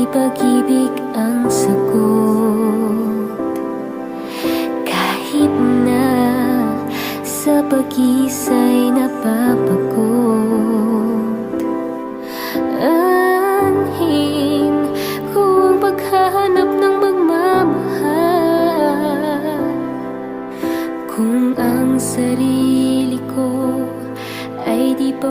pag-ibig ang sagot. Kahit na sa pag-isa'y napapagod, anhin ko ang paghahanap ng magmamahal. Kung ang sarili ko ay di pa